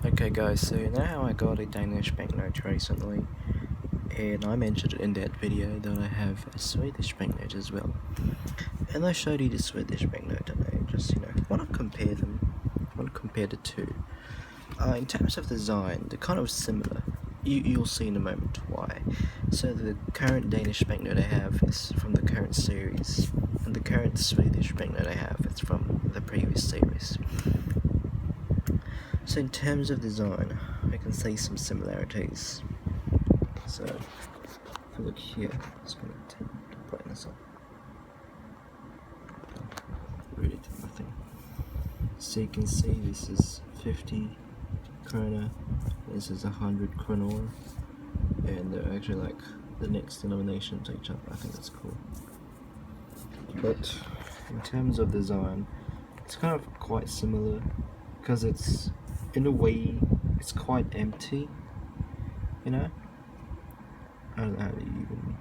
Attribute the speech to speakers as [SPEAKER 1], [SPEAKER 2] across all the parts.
[SPEAKER 1] Okay guys, so now I got a Danish banknote recently, and I mentioned in that video that I have a Swedish banknote as well. And I showed you the Swedish banknote, and I just, want to compare them, want to compare the two. In terms of design, they're kind of similar. You'll see in a moment why. So the current Danish banknote I have is from the current series, and the current Swedish banknote I have is from the previous series. So in terms of design, I can see some similarities. So if you look here, I'm just going to brighten this up. Really do nothing. So you can see this is 50 krona, this is 100 kronor, and they're actually like the next denomination to each other. I think that's cool. But in terms of design, it's kind of quite similar because it's, in a way, it's quite empty, I don't know how to even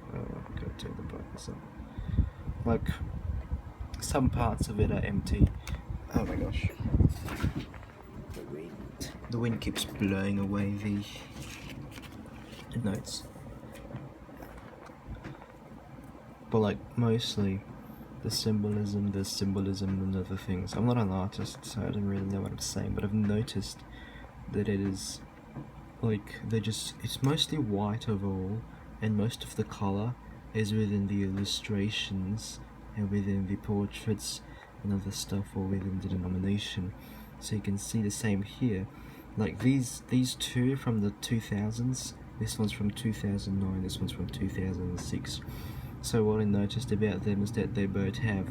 [SPEAKER 1] go to the brightness up. Like, some parts of it are empty. Oh my gosh. The wind keeps blowing away the notes. But like, mostly there's symbolism and other things. I'm not an artist, so I don't really know what I'm saying, but I've noticed that it is like, it's mostly white overall, and most of the color is within the illustrations and within the portraits and other stuff, or within the denomination. So you can see the same here. Like these two from the 2000s, this one's from 2009, this one's from 2006. So what I noticed about them is that they both have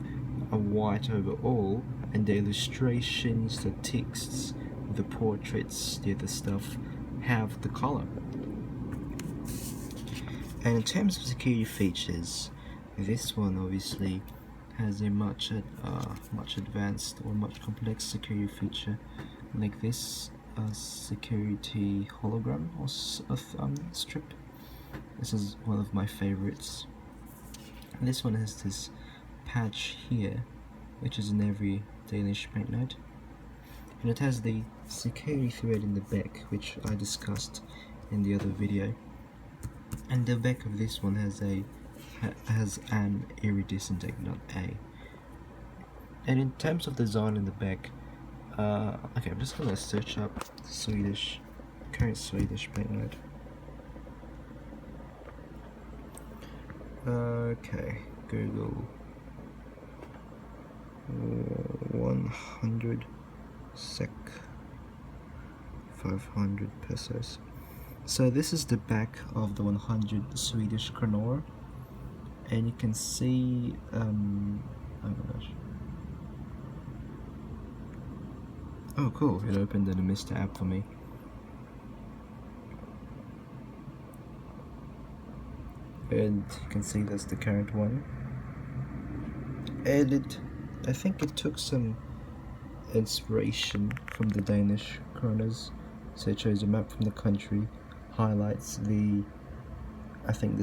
[SPEAKER 1] a white overall, and the illustrations, the texts, the portraits, the other stuff have the color. And in terms of security features, this one obviously has a much advanced or much complex security feature, like this security hologram or strip. This is one of my favorites. And this one has this patch here, which is in every Danish banknote, and it has the security thread in the back, which I discussed in the other video. And the back of this one has an iridescent egg, not A. And in terms of design in the back, okay, I'm just gonna search up the current Swedish banknote. Okay, Google 100 SEK 500 pesos. So this is the back of the 100 Swedish kronor, and you can see oh my gosh. Oh cool, it opened in a Mr. app for me. And you can see that's the current one. And I think it took some inspiration from the Danish kronas. So it shows a map from the country, highlights the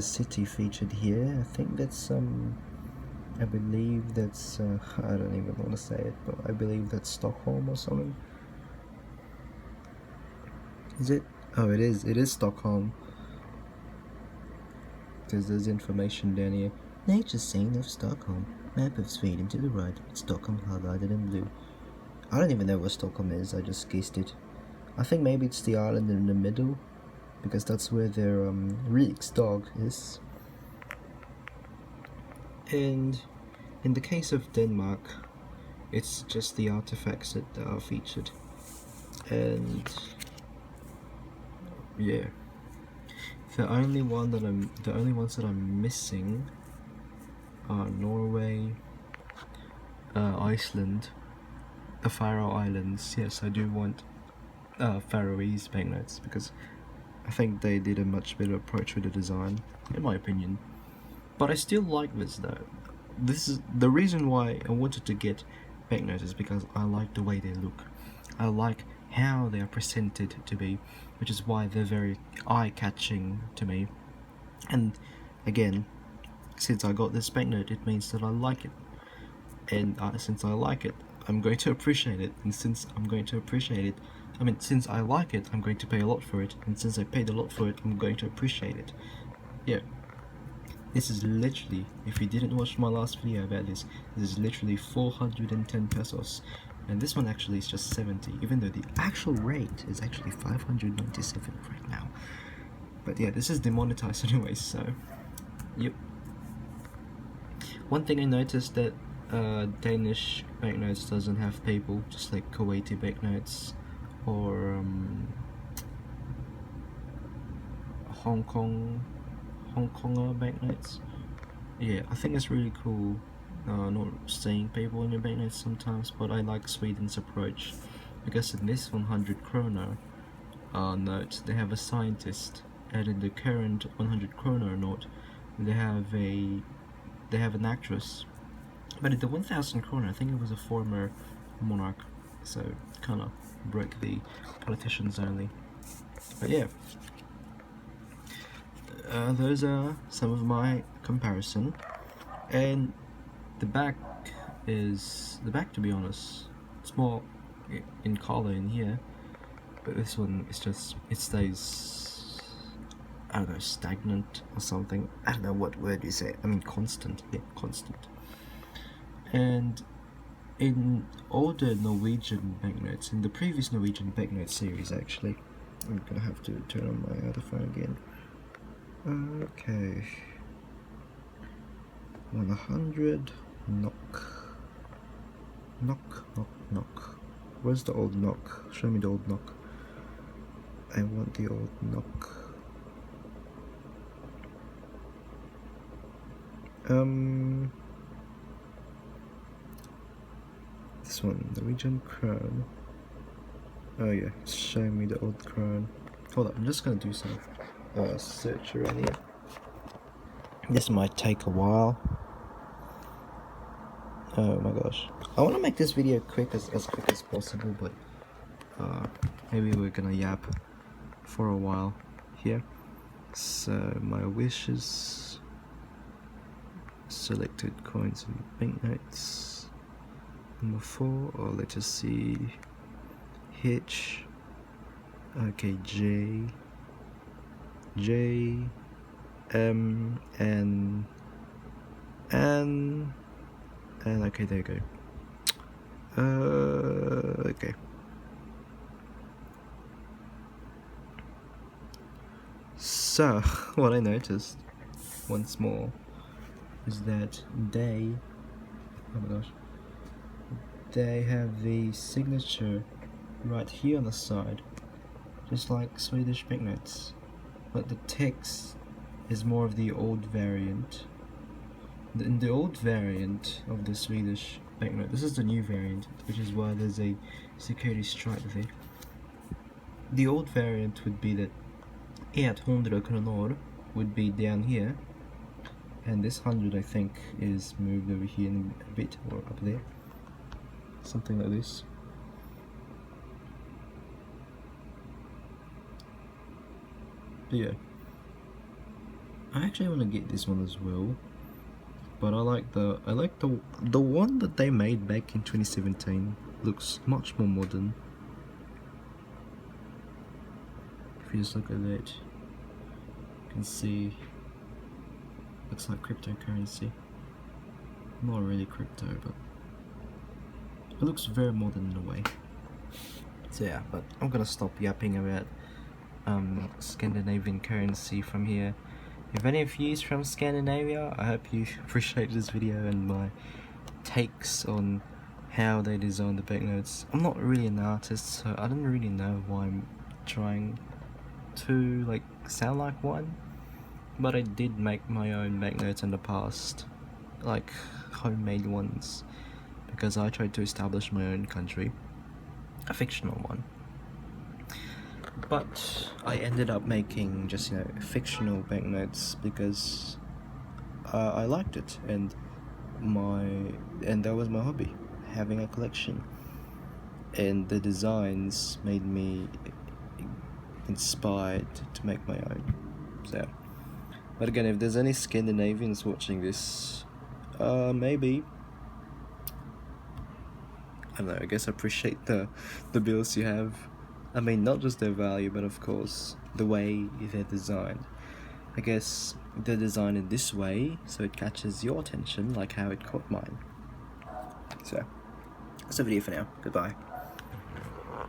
[SPEAKER 1] city featured here. I think that's I believe that's I don't even want to say it, but I believe that's Stockholm or something. Is it? Oh, it is Stockholm, because there's information down here. Nature scene of Stockholm. Map of Sweden to the right. Stockholm highlighted in blue. I don't even know where Stockholm is, I just guessed it. I think maybe it's the island in the middle, because that's where their Riksdag is. And in the case of Denmark, it's just the artifacts that are featured. And yeah, the only ones that I'm missing are Norway, Iceland, the Faroe Islands. Yes, I do want Faroese banknotes, because I think they did a much better approach with the design, in my opinion. But I still like this though. This is the reason why I wanted to get banknotes, is because I like the way they look. I like how they are presented to be, which is why they're very eye-catching to me. And again, since I got this banknote, it means that I like it. And since I like it, I'm going to appreciate it. And since I'm going to appreciate it, I mean, since I like it, I'm going to pay a lot for it, and since I paid a lot for it, I'm going to appreciate it. Yeah, this is literally, if you didn't watch my last video about this is literally 410 pesos, and this one actually is just 70, even though the actual rate is actually 597 right now. But yeah, this is demonetized anyway, so yep. One thing I noticed that Danish banknotes doesn't have people, just like Kuwaiti banknotes or Hong Konger banknotes. Yeah, I think it's really cool not seeing people in your banknotes sometimes, but I like Sweden's approach because in this 100 kroner note they have a scientist, and in the current 100 kroner note they have an actress. But in the 1000 kroner, I think it was a former monarch, so kind of broke the politicians only. But yeah, those are some of my comparison. And the back, to be honest, it's more in color in here, but this one is just, it stays, I don't know, stagnant or something. I don't know what word you say. I mean constant. Yeah, constant. And in older Norwegian banknotes, in the previous Norwegian banknote series actually, I'm gonna have to turn on my other phone again. Okay, 100 knock. Where's the old knock? Show me the old knock. I want the old knock. This one, Norwegian crown. Oh yeah, show me the old crown. Hold up, I'm just gonna do some search around here. This might take a while. Oh my gosh, I want to make this video quick as quick as possible, but maybe we're gonna yap for a while here. So my wishes, selected coins and banknotes, number 4, or let us see, H, okay, J, M, N, and okay, there you go. Okay. So, what I noticed, once more, is that they, oh my gosh, they have the signature right here on the side, just like Swedish banknotes, but the text is more of the old variant. In the old variant of the Swedish banknote, this is the new variant, which is why there's a security stripe there. The old variant would be that 100 kronor would be down here, and this 100 I think is moved over here in a bit, or up there, something like this. But yeah, I actually want to get this one as well, but I like the one that they made back in 2017. Looks much more modern. If you just look at that, you can see looks like cryptocurrency. Not really crypto, but it looks very modern in a way. So yeah, but I'm gonna stop yapping about Scandinavian currency from here. If any of you is from Scandinavia, I hope you appreciate this video and my takes on how they design the banknotes. I'm not really an artist, so I don't really know why I'm trying to like sound like one, but I did make my own banknotes in the past, like homemade ones, because I tried to establish my own country, a fictional one. But I ended up making just, you know, fictional banknotes because I liked it, and that was my hobby, having a collection, and the designs made me inspired to make my own. So, but again, if there's any Scandinavians watching this, maybe, I don't know, I guess appreciate the bills you have, I mean, not just their value, but of course the way they're designed. I guess they're designed in this way so it catches your attention like how it caught mine. So, that's the video for now. Goodbye.